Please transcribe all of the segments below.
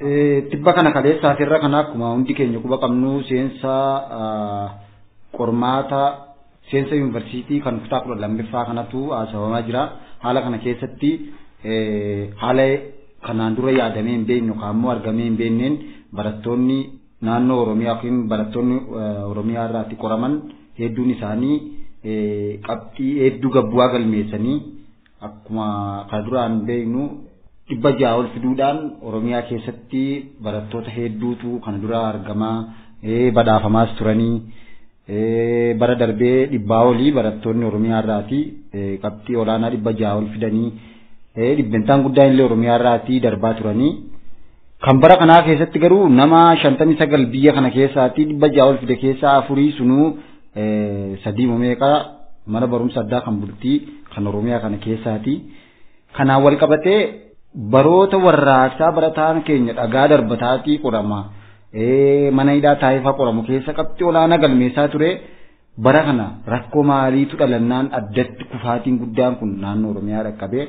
Tibba kana kaleessaa irra kana akkuma hundi keenya quba qabnu seensa qormaata seensa yuunivarsiitii kan kutaa 12ffaa kanatu haasawamaa jira. Haala kana keessatti haala kanaan dura yaadamee hin beeknu kaammoo argamee hin beekneen barattoonni naannoo Oromiyaa yookiin barattoonni Oromiyaa irraatti qoraman hedduun isaanii qabxii hedduu gabbu'aa galmeessanii akkuma kana duraan beeknu 600 ol fiduudhaan Oromiyaa keessatti barattoota hedduutu kana dura argamaa badhaafamaas turanii bara darbee 100 olii barattoonni Oromiyaa irraati qabxii olaanaa 600 ol fidanii dhibbentaan guddaan illee Oromiyaa irraati darbaa turanii kan bara kanaa keessatti garuu nama 59 biyya kana keessaati 600 ol fide keessaa 4 sunuu 3 meeqa mana barumsa addaa kan bultii kan Oromiyaa kana keessaati kanaan wal qabatee baroota warraaqsaa barataan keenya dhagaa darbataatii qorama mana hidhaa taa'ifaa qoramu keessa qabxii olaanaa galmeessaa ture bara kana rakkoo maaliitu dhalannaan addatti kufaatiin guddaan kun naannoo Oromiyaa dhaqqabee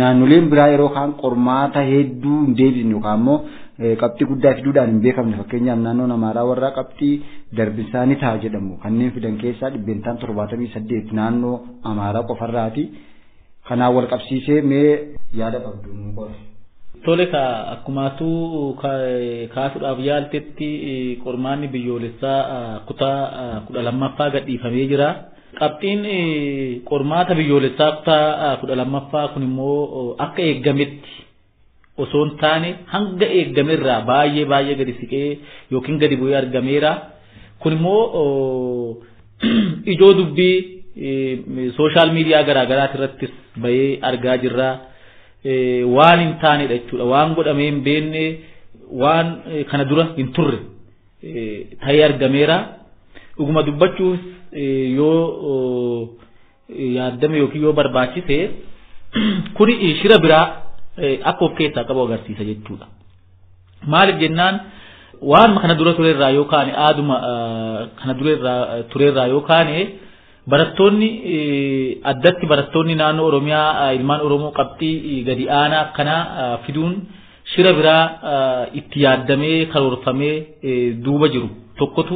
naannoleen biraa yeroo kaan qormaata hedduu hin deebisne yookaan immoo qabxii guddaa fiduudhaan hin beekamne fakkeenyaaf naannoon Amaaraa warraa qabxii darbisaanii ta'a jedhamu kanneen fidan keessaa dhibbentaan 78 naannoo Amaaraa qofarraati. Kanaan wal qabsiisee mee yaada qabdu nu qofa. Tole akkumaatu kaasuudhaaf yaaltetti qormaanni biyyoolessaa kutaa 12ffaa gadhiifamee jira. Qabxiin qormaata biyyoolessaa kutaa 12ffaa kun immoo akka eeggametti osoo hin taane hanga eeggamerraa baay'ee gadi siqee yookiin gadi bu'ee argameera. Kun immoo ijoo dubbii social media garaagaraa irrattis bahee argaa jirra waan hin taanedha jechuudha waan godhamee hin beekne waan kana dura hin turre ta'ee argameera dhuguma dubbachuus yoo yaaddame yookiin yoo barbaachise kuni shira biraa akka of keessaa qabu agarsiisa jechuudha maaliif jennaan waan kana dura turerraa yookaan aaduma kana durerraa turerraa yookaan barattoonni addatti barattoonni naannoo Oromiyaa ilmaan Oromoo qabxii gadi aanaa kana fiduun shira biraa itti yaaddamee karoorfamee duuba jiru tokkotu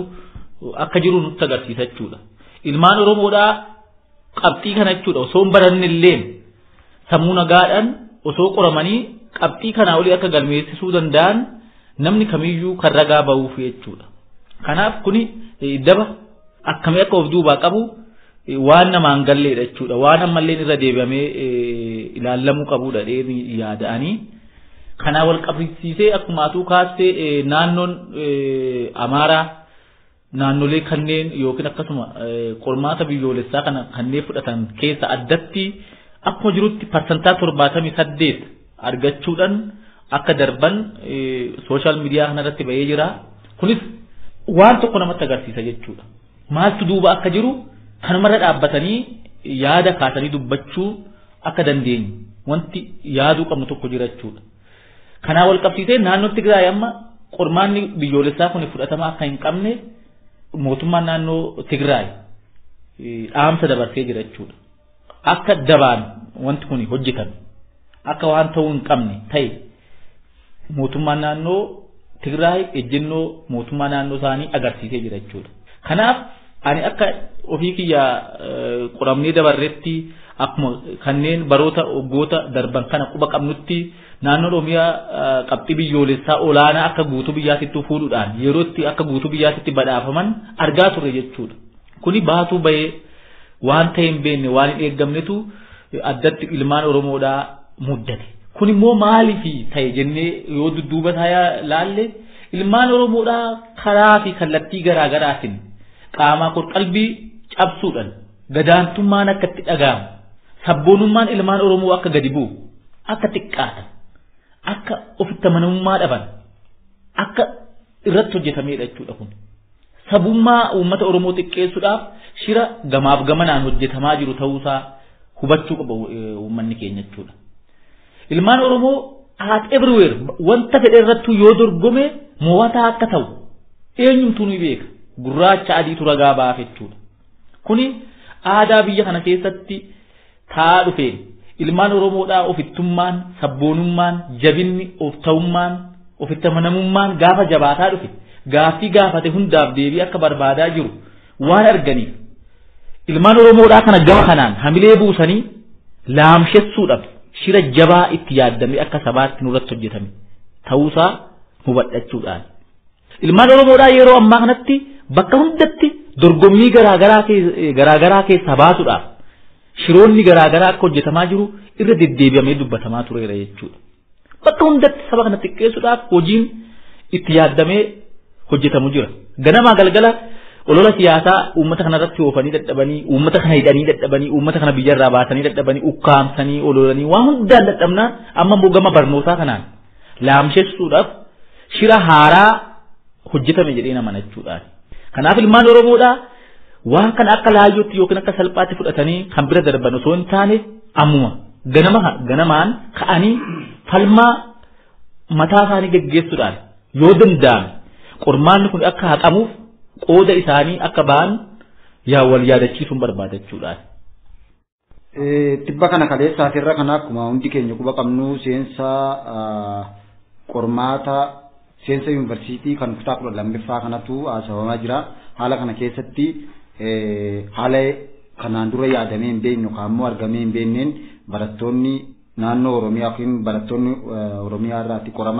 akka jiru nutti agarsiisa jechuudha. Ilmaan Oromoodhaa qabxii kana jechuudha osoo hin baranne illee sammuu nagaadhaan osoo qoramanii qabxii kanaa olii akka galmeessisuu danda'an namni kamiyyuu kan ragaa bahuuf jechuudha. Kanaaf kuni daba akkamii akka of duubaa qabu waan namaan galleedha jechuudha waan ammallee irra deebi'amee ilaalamuu qabudha yaada'anii kanaa wal qabsiisee akkumaatuu kaastee naannoon Amaaraa naannolee kanneen yookiin akkasuma qormaata biyyoolessaa kana kanneen fudhatan keessa addatti akkuma jirutti parsantaa 78 argachuudhaan akka darban social media kanarratti bahee jira kunis waan tokko namatti agarsiisa jechuudha maaltu duuba akka jiru kanumarra dhaabbatanii yaada kaasanii dubbachuu akka dandeenyu wanti yaaduu qabnu tokko jira jechuudha. Kanaa wal qabsiisee naannoo Tigraay amma qormaanni biyyoolessaa kun fudhatama akka hin qabne mootummaan naannoo Tigraay dhaamsa dabarsee jira jechuudha. Akka dabaan wanti kun hojjetan akka waan ta'uu hin qabne ta'e mootummaan naannoo Tigraay ejjennoo mootummaa naannoo isaanii agarsiisee jira jechuudha. Kanaaf ani akka ofii kiyya qoramnee dabarretti akkuma kanneen baroota waggoota darban kana quba qabnutti naannoo Oromiyaa qabxii biyyoolessaa olaanaa akka guutuu biyyaatitti fuudhuudhaan yerootti akka guutuu biyyaatitti badhaafaman argaa turre jechuudha. Kuni baatuu bahee waan ta'e hin beekne waan hin eeggamnetu addatti ilmaan Oromoodhaa muddate. Kun immoo maaliif ta'e jennee yoo dudduuba isaa laalle ilmaan Oromoodhaa karaa fi kallattii garaa garaatiin qaamaa qalbii cabsuudhaan gadaantummaan akka itti dhaga'amu sabboonummaan ilmaan Oromoo akka gadi bu'u akka xiqqaatan akka ofitti amanamummaa dhaban akka irratti hojjetamedha jechuudha kun sabummaa uummata Oromoo xiqqeessuudhaaf shira gamaaf gamanaan hojjetamaa jiru ta'uusaa hubachuu qaba uummanni keenya jechuudha. Ilmaan Oromoo at everywhere wanta fedhe irratti yoo dorgome mo'ataa akka ta'u eenyumtuu ni beeka. Gurraacha adiitu ragaa baaf jechuudha. Kuni aadaa biyya kana keessatti taa dhufeen ilmaan Oromoodhaa ofittummaan, sabboonummaan, jabinni, of ta'ummaan ofitti amanamummaan gaafa jabaataa dhufe gaaffii gaafate hundaaf deebii akka barbaadaa jiru waan arganiif ilmaan Oromoodhaa kana gama kanaan hamilee buusanii laamshessuudhaaf shira jabaa itti yaaddame akka sabaatti nurratti hojjetame ta'uusaa hubadhachuudhaan ilmaan Oromoodhaa yeroo ammaa kanatti bakka hundatti dorgommii garaagaraa keessaa baasuudhaaf shiroonni garaagaraa akka hojjetamaa jiru irra deddeebi'amee dubbatamaa tureera jechuudha. Bakka hundatti saba kana xiqqeessuudhaaf hojiin itti yaaddamee hojjetamu jira. Ganamaa galgala olola siyaasaa uummata kanarratti oofanii dadhabanii, uummata kana hidhanii dadhabanii, uummata kana biyyarraa baasanii dadhabanii, ukkaamsanii, ololanii waan hundaan dadhabnaan amma immoo gama barnootaa kanaan laamshessuudhaaf shira haaraa hojjetame jedhee amanachuudhaan. Kanaaf ilmaan Oromoodhaa waan kana akka laayyootti yookiin akka salphaatti fudhatanii kan bira darban osoo hin taane ammuma ganamaan ka'anii falmaa mataa isaanii gaggeessuudhaan yoo danda'ame qormaanni kun akka haqamuuf qooda isaanii akka ba'an wal yaadachiisuun barbaadachuudhaan. Tibba kana kaleessaatirra kana akkuma hundi keenya quba qabnu qormaata seensa yuunivarsiitii kan kutaa 12ffaa kanatu haasawamaa jira. Haala kana keessatti haala kanaan dura yaadamee hin beeknu kaammoo argamee hin beekneen barattoonni naannoo Oromiyaa yookiin barattoonni Oromiyaa irraatti qoraman